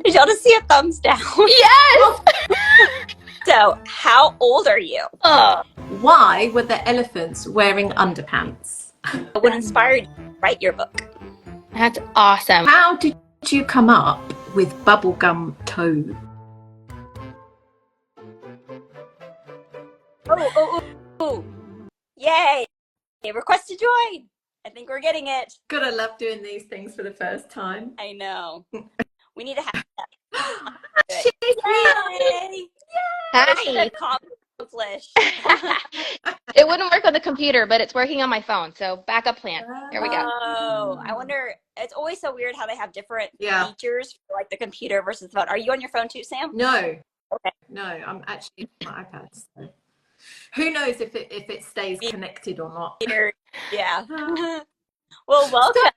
Did y'all just see a thumbs down? Yes! So, how old are you? Why were the elephants wearing underpants? What inspired you to write your book? That's awesome. How did you come up with bubblegum toe? Oh. Yay! Request to join. I think we're getting it. Gotta love doing these things for the first time. I know. We need to have that. She's Yay! Hi. Accomplished. It wouldn't work on the computer, but it's working on my phone. So backup plan. There we go. Oh, I wonder. It's always so weird how they have different Yeah. features for like the computer versus the phone. Are you on your phone too, Sam? No. Okay. No, I'm actually on my iPad. So. Who knows if it stays connected or not? Yeah. Well, welcome.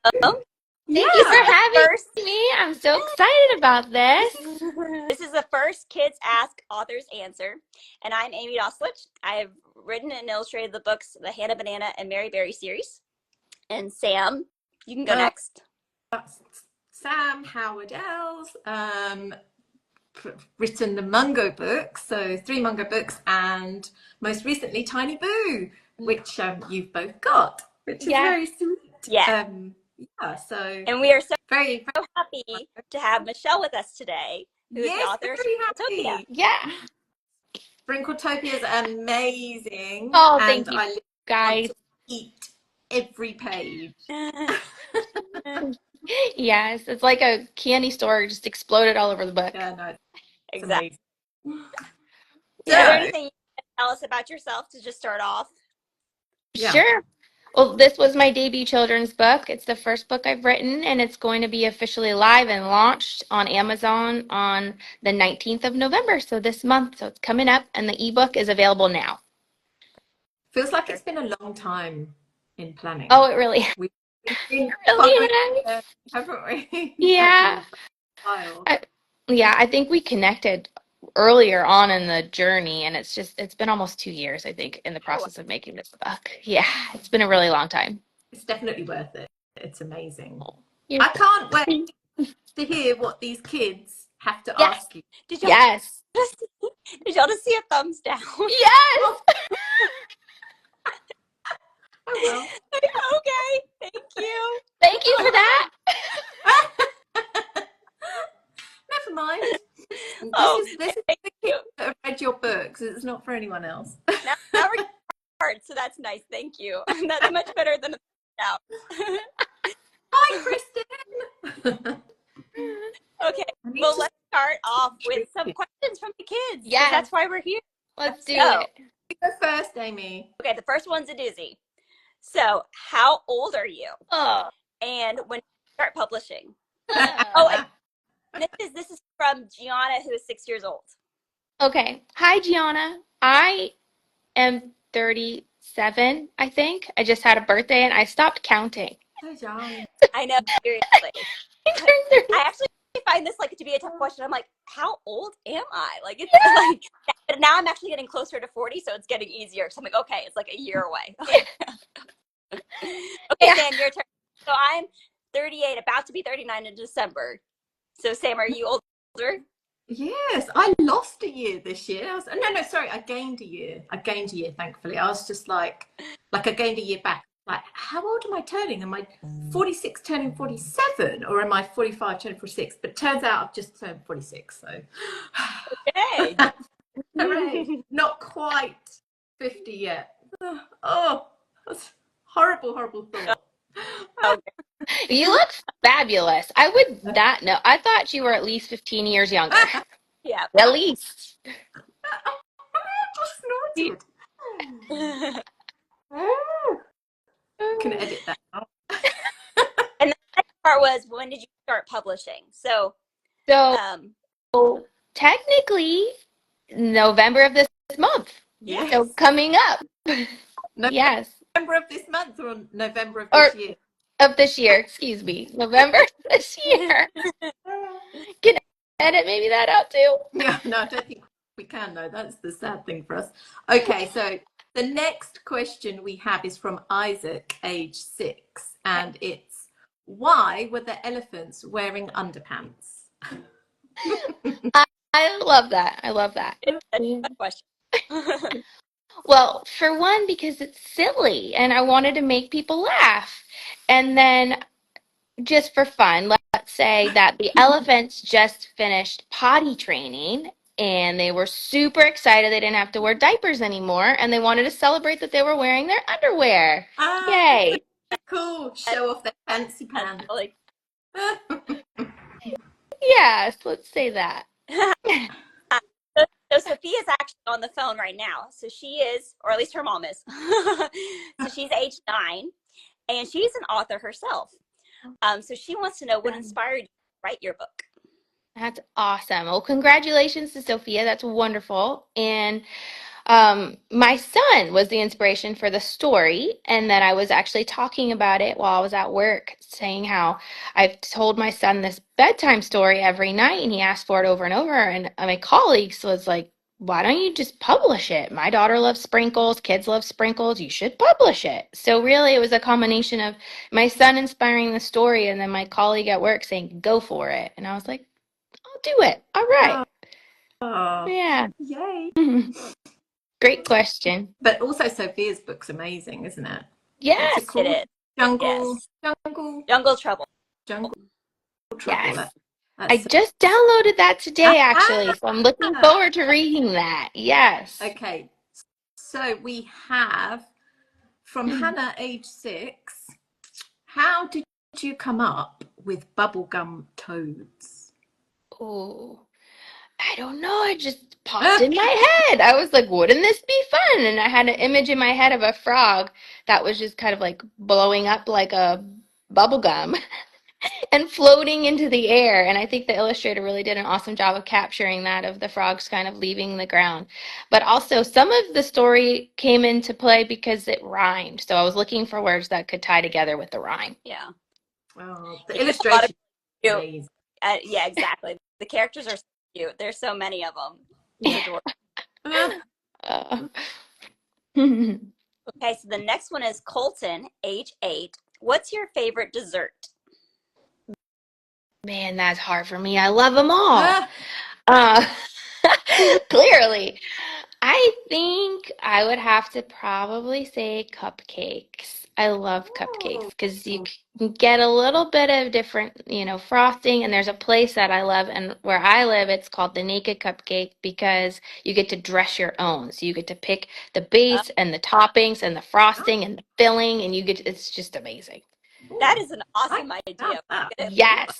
Thank you for having me. I'm so excited about this. This is the first Kids Ask Authors Answer, and I'm Amy Doslich. I've written and illustrated the books, the Hannah Banana and Mary Berry series. And Sam, you can go next. Sam Howard Els, written the Mungo books, so 3 Mungo books, and most recently Tiny Boo, which you've both got, which is very sweet. Yeah. So and we are so very happy to have Michelle with us today, who is the author of Sprinkletopia. Yeah. Sprinkletopia is amazing. Oh, thank you, I guys. want to eat every page. Yes, it's like a candy store just exploded all over the book. Yeah, no, exactly. So, is there anything you can tell us about yourself to just start off? Yeah. Sure. Well, this was my debut children's book. It's the first book I've written, and it's going to be officially live and launched on Amazon on the 19th of November, so this month. So it's coming up, and the ebook is available now. Feels like it's been a long time in planning. Oh, it really has. We've been haven't we? Yeah. I think we connected earlier on in the journey, and it's been almost 2 years, I think, in the process of making this book. Yeah, it's been a really long time. It's definitely worth it. It's amazing. I can't wait to hear what these kids have to ask you. Did y'all just see a thumbs down? Yes. I will. Okay, thank you. Thank you for that. Never mind. This is the kids that have read your books. It's not for anyone else. Now we're hard, so that's nice. Thank you. That's much better than a out. Hi, Kristen. Okay, well, let's start off with some questions from the kids. Yeah, that's why we're here. Let's do it. You go first, Amy. Okay, the first one's a doozy. So, how old are you? And when did you start publishing? This is from Gianna, who is 6 years old. Okay. Hi, Gianna. I am 37, I think. I just had a birthday and I stopped counting. Hi, John. I know, seriously. I actually find this to be a tough question. I'm like, how old am I? But now I'm actually getting closer to 40, so it's getting easier. So I'm like, okay, it's like a year away. Okay, Sam, your turn. So I'm 38, about to be 39 in December. So Sam, are you older? Yes, I lost a year this year. I gained a year. Thankfully. I was just like I gained a year back. Like, how old am I turning? Am I 46 turning 47, or am I 45 turning 46? But turns out I've just turned 46. So, okay, hooray! Not quite 50 yet. Oh, that's horrible thought. Okay. You look fabulous. I would not know. I thought you were at least 15 years younger. Yeah, at least. I just snorted. Can edit that out. And the next part was, when did you start publishing? So technically November of this month. Yes. So coming up. Yes. November of this month or November of this year? Of this year, excuse me. November this year. Can I edit maybe that out too? Yeah, no, I don't think we can though. That's the sad thing for us. Okay, so the next question we have is from Isaac, age 6, and it's, why were the elephants wearing underpants? I love that. I love that. It's a Yeah. good question. Well, for one, because it's silly and I wanted to make people laugh. And then just for fun, let's say that the elephants just finished potty training and they were super excited they didn't have to wear diapers anymore and they wanted to celebrate that they were wearing their underwear. Ah, Yay. cool. That's, Show off their fancy that's pants. like Yes, let's say that. so Sophia's actually on the phone right now. So she is, or at least her mom is. So she's age 9, and she's an author herself. So she wants to know what inspired you to write your book. That's awesome. Well, congratulations to Sophia. That's wonderful. And my son was the inspiration for the story, and then I was actually talking about it while I was at work, saying how I've told my son this bedtime story every night, and he asked for it over and over. And my colleagues was like, "Why don't you just publish it? My daughter loves sprinkles, kids love sprinkles. You should publish it." So really, it was a combination of my son inspiring the story, and then my colleague at work saying, "Go for it," and I was like, "I'll do it. All right." Oh, Yeah. yay. Great question. But also Sophia's book's amazing, isn't it? What's it Yes. It called? is. Jungle, Yes. jungle, Jungle Trouble. jungle trouble. Yes. I That's just downloaded that today, actually, so I'm looking ah, forward to reading that. Yes. okay. So we have from Hannah, age 6. How did you come up with bubblegum toads? Oh, I don't know. It just popped in my head. I was like, wouldn't this be fun? And I had an image in my head of a frog that was just kind of like blowing up like a bubble gum and floating into the air. And I think the illustrator really did an awesome job of capturing that of the frogs kind of leaving the ground. But also, some of the story came into play because it rhymed. So I was looking for words that could tie together with the rhyme. Yeah. Oh, the Yeah, there's a lot of illustration is cute. amazing. Yeah, exactly. The characters are so cute. There's so many of them. It's Yeah. adorable. Uh, Okay, so the next one is Colton, age 8. What's your favorite dessert? Man, that's hard for me. I love them all. Ah, Uh, clearly. I think I would have to probably say cupcakes. I love cupcakes oh, because you can get a little bit of different, frosting. And there's a place that I love, and where I live, it's called the Naked Cupcake because you get to dress your own. So you get to pick the Uh, base and the toppings and the frosting and the filling, and it's just amazing. that oh, is an I awesome love idea. that. Yes,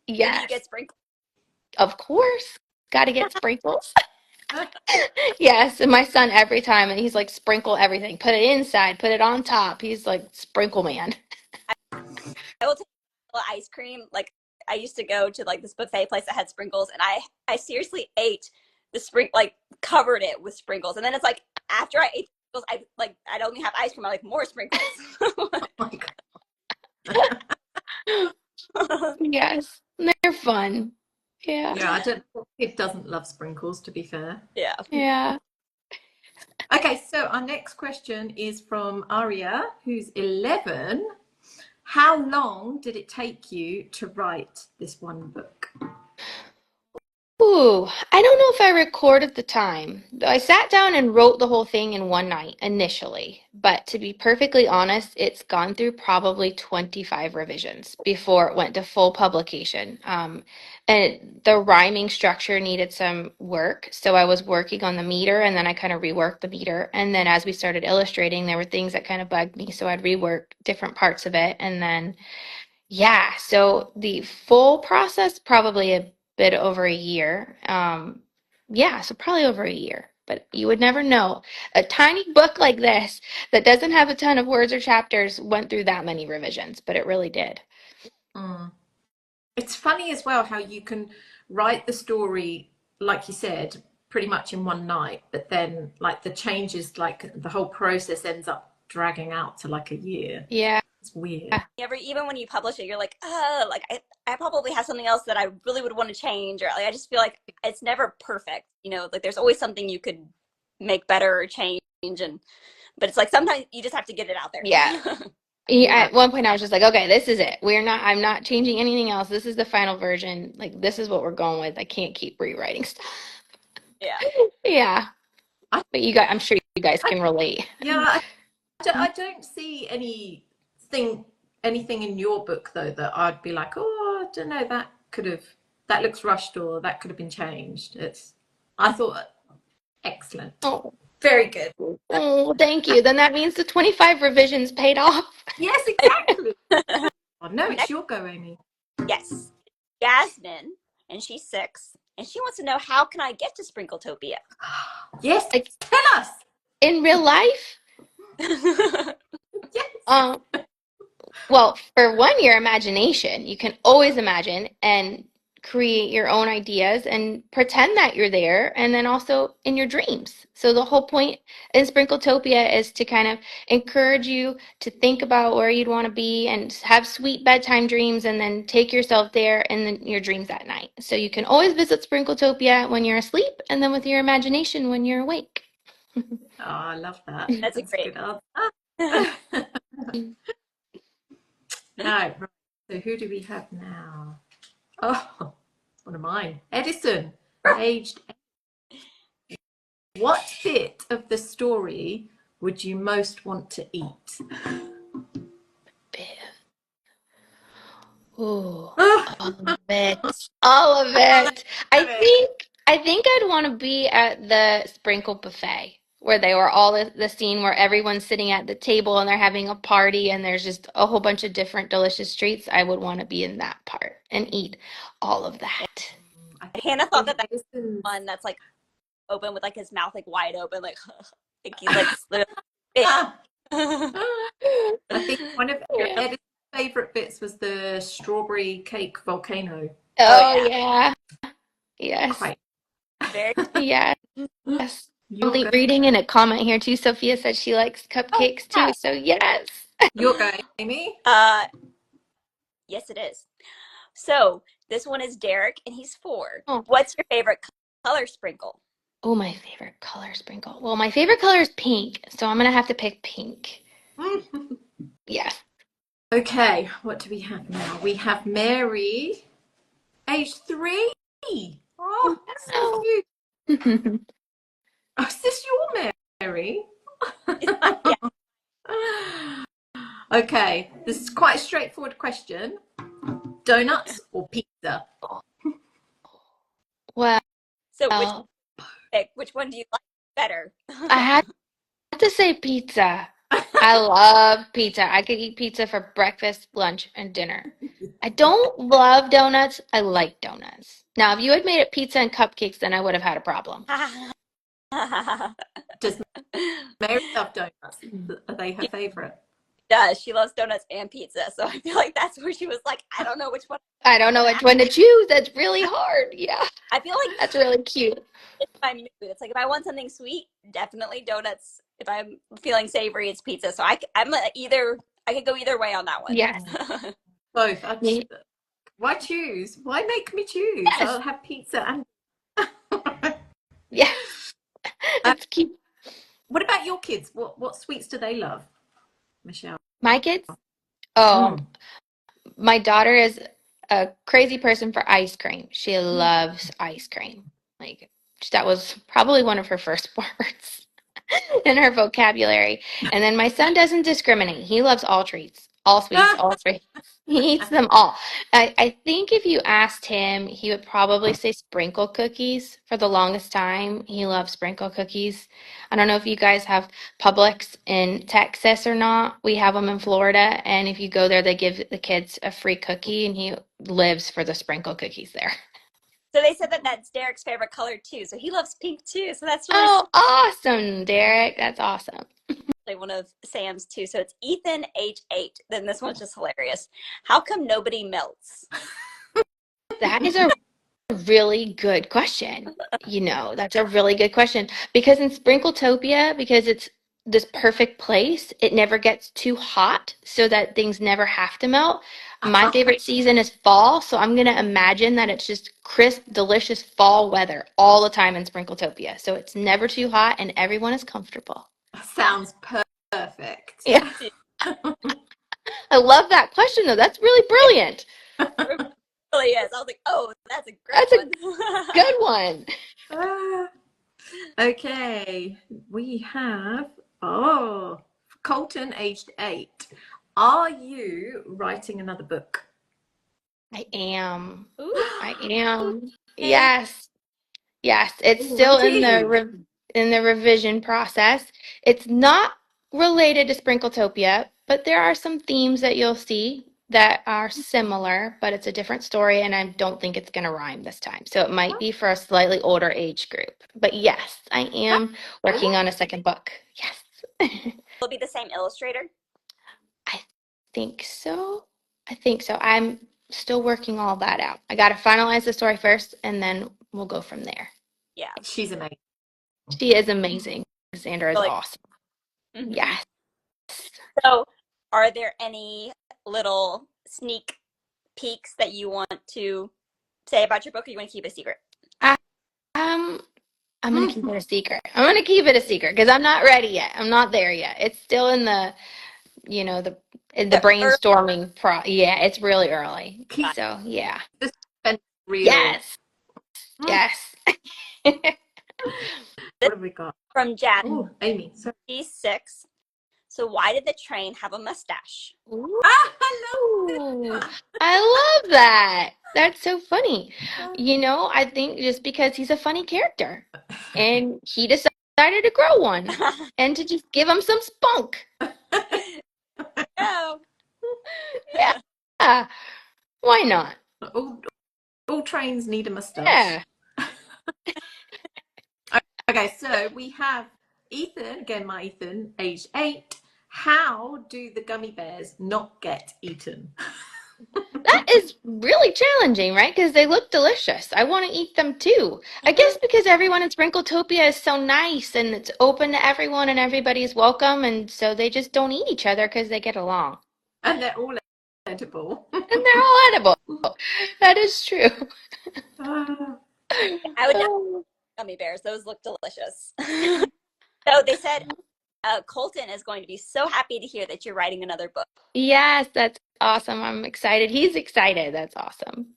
Maybe you yes, get sprinkled. of course. Got to get sprinkles. Ah, Yes, and my son every time, and he's like, sprinkle everything, put it inside, put it on top. He's like, sprinkle man. I will take ice cream. Like I used to go to like this buffet place that had sprinkles, and I seriously ate the like covered it with sprinkles, and then it's like after I ate sprinkles, I'd only have ice cream. I like more sprinkles. oh my God. Yes, they're fun. Yeah, Yeah, I don't. It doesn't love sprinkles, to be fair. Yeah. yeah. Okay, so our next question is from Aria, who's 11. How long did it take you to write this one book? Ooh, I don't know if I recorded the time. I sat down and wrote the whole thing in one night initially, but to be perfectly honest, it's gone through probably 25 revisions before it went to full publication. And the rhyming structure needed some work, so I was working on the meter and then I kind of reworked the meter. And then as we started illustrating, there were things that kind of bugged me, so I'd rework different parts of it. And then yeah, so the full process, probably a bit over a year. Yeah, so probably over a year, but you would never know. A tiny book like this that doesn't have a ton of words or chapters went through that many revisions, but it really did. Mm. It's funny as well how you can write the story, like you said, pretty much in one night, but then like the changes, like the whole process ends up dragging out to like a year. Yeah. It's weird. Even when you publish it, you're like, oh, like I probably have something else that I really would want to change, or like I just feel like it's never perfect. Like there's always something you could make better or change, but it's like sometimes you just have to get it out there. Yeah. At one point I was just like, okay, this is it. I'm not changing anything else. This is the final version. Like, this is what we're going with. I can't keep rewriting stuff. Yeah. Yeah. I, But I'm sure you guys can relate. yeah, I don't see anything in your book though that I'd be like, oh, I don't know, that looks rushed or that could have been changed. I thought excellent. Oh. Very good. Oh, thank you. Then that means the 25 revisions paid off. Yes, exactly. Oh, no, it's Next, your go, Amy. yes, Jasmine, and she's 6, and she wants to know, how can I get to Sprinkletopia? Yes, Like, tell us. in real life? Yes. Well, for one, your imagination. You can always imagine and create your own ideas and pretend that you're there, and then also in your dreams. So the whole point in Sprinkletopia is to kind of encourage you to think about where you'd want to be and have sweet bedtime dreams, and then take yourself there in your dreams at night. So you can always visit Sprinkletopia when you're asleep, and then with your imagination when you're awake. Oh, I love that. That's a great. Good answer. Right. So who do we have now? Oh, one of mine. Edison, aged 8. What bit of the story would you most want to eat? Ooh, all of it. All of it. I think I'd want to be at the Sprinkle Buffet, where they were all the scene where everyone's sitting at the table and they're having a party and there's just a whole bunch of different delicious treats. I would want to be in that part and eat all of that. Hannah thought that Edison's... one that's like open with like his mouth like wide open, like like he's like literally. I think one of Yeah. Edison's favorite bits was the strawberry cake volcano. Oh, yeah. Yes. Quite. Very. Yes. You're Only go. reading in a comment here too. Sophia said she likes cupcakes yeah. too. So yes. You're going, Amy. Yes, it is. So this one is Derek, and he's 4. Oh. What's your favorite color sprinkle? Oh, my favorite color sprinkle. Well, my favorite color is pink, so I'm gonna have to pick pink. Yes. Okay, what do we have now? We have Mary, age 3. Oh, so cute. Oh, is this your Mary? Yeah. Okay, this is quite a straightforward question. Donuts or pizza? Well, So which one do you like better? I had to say pizza. I love pizza. I could eat pizza for breakfast, lunch, and dinner. I don't love donuts. I like donuts. Now, if you had made it pizza and cupcakes, then I would have had a problem. Does Mary love donuts? Are they her favorite? Does she loves donuts and pizza? So I feel like that's where she was like, I don't know which one. I don't know which one to choose. That's really hard. Yeah, I feel like that's really cute. it's my mood. It's like if I want something sweet, definitely donuts. If I'm feeling savory, it's pizza. So I'm either. I could go either way on that one. Yes. Both. Why choose? Why make me choose? Yes. I'll have pizza and. Yeah, that's cute. What about your kids? What sweets do they love, Michelle? My kids? Oh, my daughter is a crazy person for ice cream. She loves ice cream. Like, that was probably one of her first words in her vocabulary. And then my son doesn't discriminate. He loves all treats, all sweets, all treats. He eats them all. I think if you asked him, he would probably say sprinkle cookies for the longest time. He loves sprinkle cookies. I don't know if you guys have Publix in Texas or not. We have them in Florida, and if you go there, they give the kids a free cookie, and he lives for the sprinkle cookies there. So they said that that's Derek's favorite color too. So he loves pink too. So that's really Oh, awesome, Derek. That's awesome. one of Sam's too. So it's Ethan, age 8. Then this one's just hilarious. How come nobody melts? That is a really good question. That's a really good question. Because in Sprinkletopia, because it's this perfect place, it never gets too hot so that things never have to melt. My favorite season is fall, so I'm going to imagine that it's just crisp, delicious fall weather all the time in Sprinkletopia. So it's never too hot and everyone is comfortable. Sounds perfect. Yeah. I love that question though. That's really brilliant. It really is. I was like, oh, that's a great That's a one. good one. Ah, okay, we have, Colton, aged 8. Are you writing another book? I am. Ooh, I am. hey. Yes. Yes, it's still in the Already? revision process. It's not related to Sprinkletopia, but there are some themes that you'll see that are similar, but it's a different story, and I don't think it's going to rhyme this time. So it might be for a slightly older age group. But yes, I am working on a second book. Yes. Will be the same illustrator? I think so. I think so. I'm still working all that out. I got to finalize the story first, and then we'll go from there. Yeah, She's amazing. She is amazing. Sandra is really. awesome. Mhm. Yes. So, are there any little sneak peeks that you want to say about your book, or you want to keep it a secret? I, I'm gonna keep it a secret. I'm gonna keep it a secret because I'm not ready yet. I'm not there yet. It's still in the, in the Or, brainstorming Yeah, it's really early. Keep So yeah. the suspense real. Yes. Yes. this What have we got? from Jack, Oh, Amy. Sorry. she's 6. So, why did the train have a mustache? Ooh, Ah, I love this I love that. That's so funny. one. I think just because he's a funny character and he decided to grow one and to just give him some spunk. Oh. Yeah. Why not? All trains need a mustache. Yeah. Okay, so we have Ethan, again, my Ethan, age 8. How do the gummy bears not get eaten? That is really challenging, right? Because they look delicious. I want to eat them too. I guess because everyone in Sprinkletopia is so nice and it's open to everyone and everybody's welcome, and so they just don't eat each other because they get along. And they're all edible. And they're all edible. That is true. Ah, I would definitely gummy bears. Those look delicious. So they said Colton is going to be so happy to hear that you're writing another book. Yes, that's awesome. I'm excited. He's excited. That's awesome.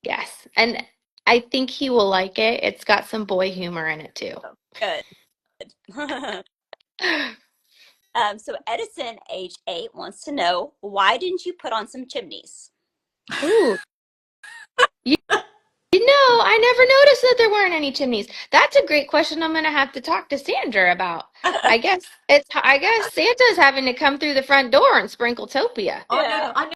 Yes. And I think he will like it. It's got some boy humor in it too. So, good. So Edison, age 8, wants to know, why didn't you put on some chimneys? Ooh. You, I never noticed that there weren't any chimneys. That's a great question I'm going to have to talk to Sandra about. I guess Santa's having to come through the front door in Sprinkletopia. Oh, no, Yeah. I know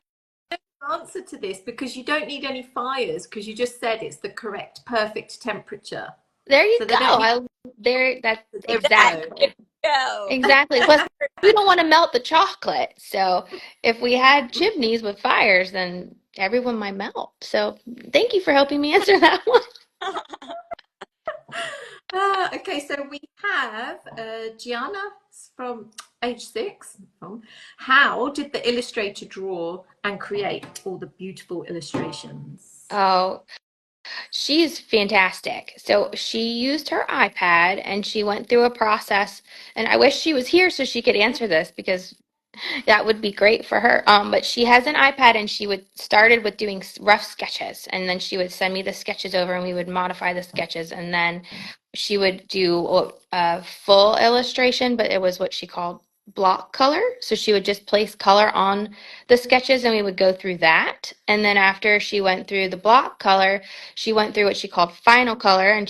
the answer to this because you don't need any fires because you just said it's the correct, perfect temperature. There you So go. they don't need That's to exactly. Go. Exactly. Plus, we don't want to melt the chocolate. So if we had chimneys with fires, then everyone might melt. So thank you for helping me answer that one. Okay, so we have Gianna from age 6. How did the illustrator draw and create all the beautiful illustrations? Oh, she's fantastic. So she used her iPad and she went through a process. And I wish she was here so she could answer this because that would be great for her. But she has an iPad and she would started with doing rough sketches, and then she would send me the sketches over, and we would modify the sketches, and then she would do a full illustration, but it was what she called block color. So she would just place color on the sketches, and we would go through that. And then after she went through the block color, she went through what she called final color, and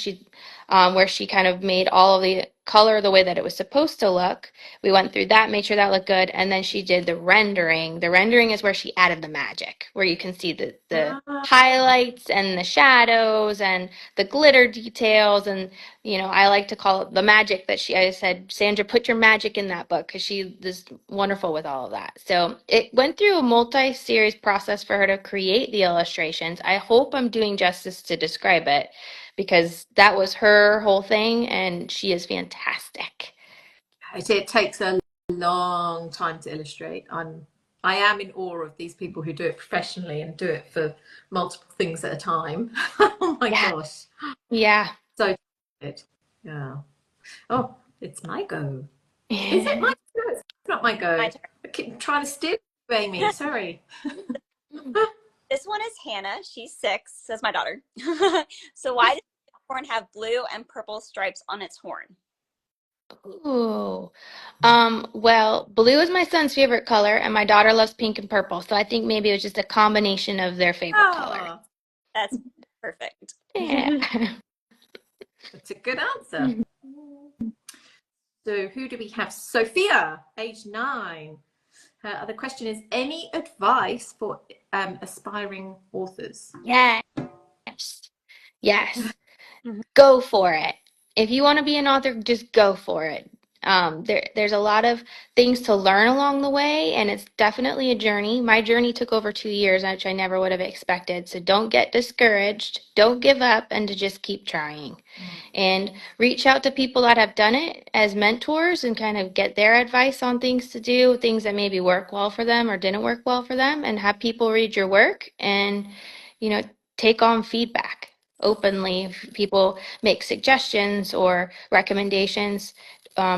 where she kind of made all of the color the way that it was supposed to look. We went through that, made sure that looked good, and then she did the rendering. The rendering is where she added the magic, where you can see the Ah, highlights and the shadows and the glitter details. And I like to call it the magic that I said, Sandra, put your magic in that book because she is wonderful with all of that. So it went through a multi-series process for her to create the illustrations. I hope I'm doing justice to describe it because that was her whole thing, and she is fantastic. it takes a long time to illustrate. I am in awe of these people who do it professionally and do it for multiple things at a time. Oh my Yeah, gosh, yeah. so good. Yeah. Oh, it's my go. Is it my go? It's not my My go. turn. I keep trying to steal Amy. Sorry. This one is Hannah. She's 6, says my daughter. So why does the unicorn have blue and purple stripes on its horn? Ooh. Well, blue is my son's favorite color, and my daughter loves pink and purple. So I think maybe it was just a combination of their favorite color. Oh, That's perfect. Yeah. that's a good answer. So who do we have? Sophia, age 9. Her other question is, any advice for aspiring authors? Yes. Yes. Mhm. Go for it. If you want to be an author, just go for it. There's a lot of things to learn along the way, and it's definitely a journey. My journey took over 2 years, which I never would have expected. So don't get discouraged, don't give up, and to just keep trying. And reach out to people that have done it as mentors and kind of get their advice on things to do, things that maybe work well for them or didn't work well for them, and have people read your work and, take on feedback openly. If people make suggestions or recommendations,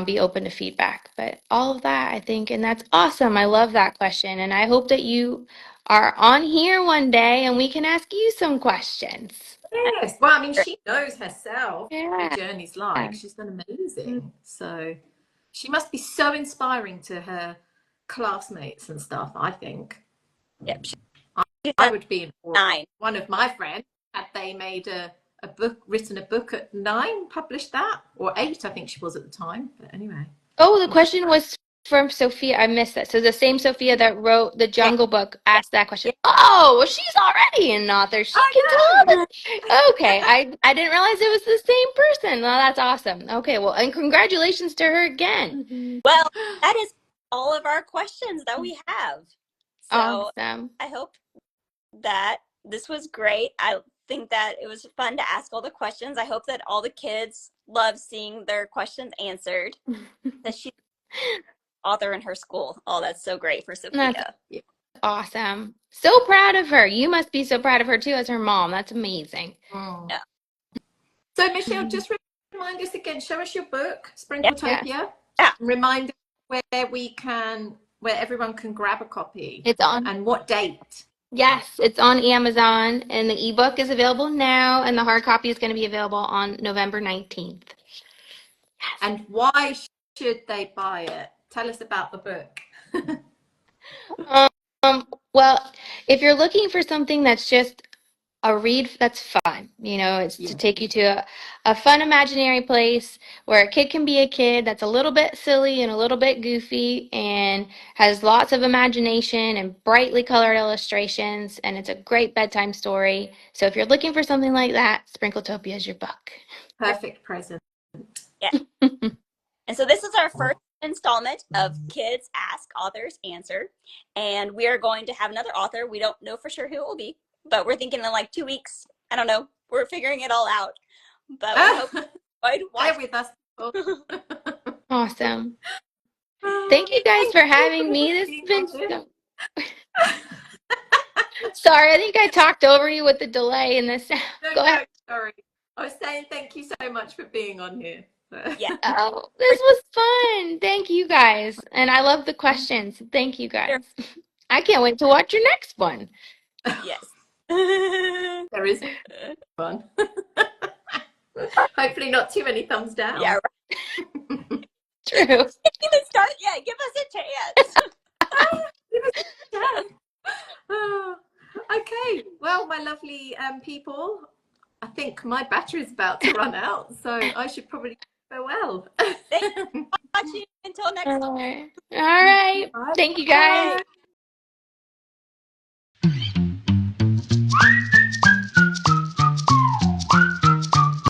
be open to feedback. But all of that, I think, and that's awesome. I love that question. And I hope that you are on here one day and we can ask you some questions. Yes. Well, I mean, she knows herself what Yeah. the journey's like. She's done amazing. So she must be so inspiring to her classmates and stuff, I think. Yep. I would be in awe. 9. One of my friends, had they made a book, written a book at 9, published that, or 8, I think she was at the time. But anyway. Oh, the question was from Sophia. I missed that. So the same Sophia that wrote the Jungle Book asked that question. Oh, well, she's already an author. She can tell us. Okay, I didn't realize it was the same person. Well, that's awesome. Okay, well, and congratulations to her again. Well, that is all of our questions that we have. So Awesome. I hope that this was great. I think that it was fun to ask all the questions. I hope that all the kids love seeing their questions answered. That she's an author in her school. Oh, that's so great for Sophia. That's awesome. So proud of her. You must be so proud of her too as her mom. That's amazing. Oh. Yeah. So Michelle, just remind us again, show us your book, Sprinkletopia. Yeah. Remind us where everyone can grab a copy. It's on. And what date? Yes, it's on Amazon, and the ebook is available now, and the hard copy is going to be available on November 19th. Yes. And why should they buy it? Tell us about the book. Well, if you're looking for something that's just a read that's fun, it's to take you to a fun imaginary place where a kid can be a kid that's a little bit silly and a little bit goofy and has lots of imagination and brightly colored illustrations, and it's a great bedtime story. So if you're looking for something like that, Sprinkletopia is your book. Perfect present. Yeah. And so this is our first installment of Kids Ask, Authors Answer. And we are going to have another author. We don't know for sure who it will be, but we're thinking in like 2 weeks. I don't know. We're figuring it all out. But we hope you enjoyed watching with us. Awesome. Thank you guys for having me. This has been so... Sorry, I think I talked over you with the delay in this. Go ahead. Sorry. I was saying thank you so much for being on here. Yeah. Oh, this was fun. Thank you guys. And I love the questions. Thank you guys. I can't wait to watch your next one. Yes. There is fun. Hopefully not too many thumbs down. Yeah. True. Even start. Yeah, give us a chance. Give us a chance. Okay. Well, my lovely people, I think my battery is about to run out, so I should probably farewell. Thank you for watching. Until next time. All right. Thank you guys.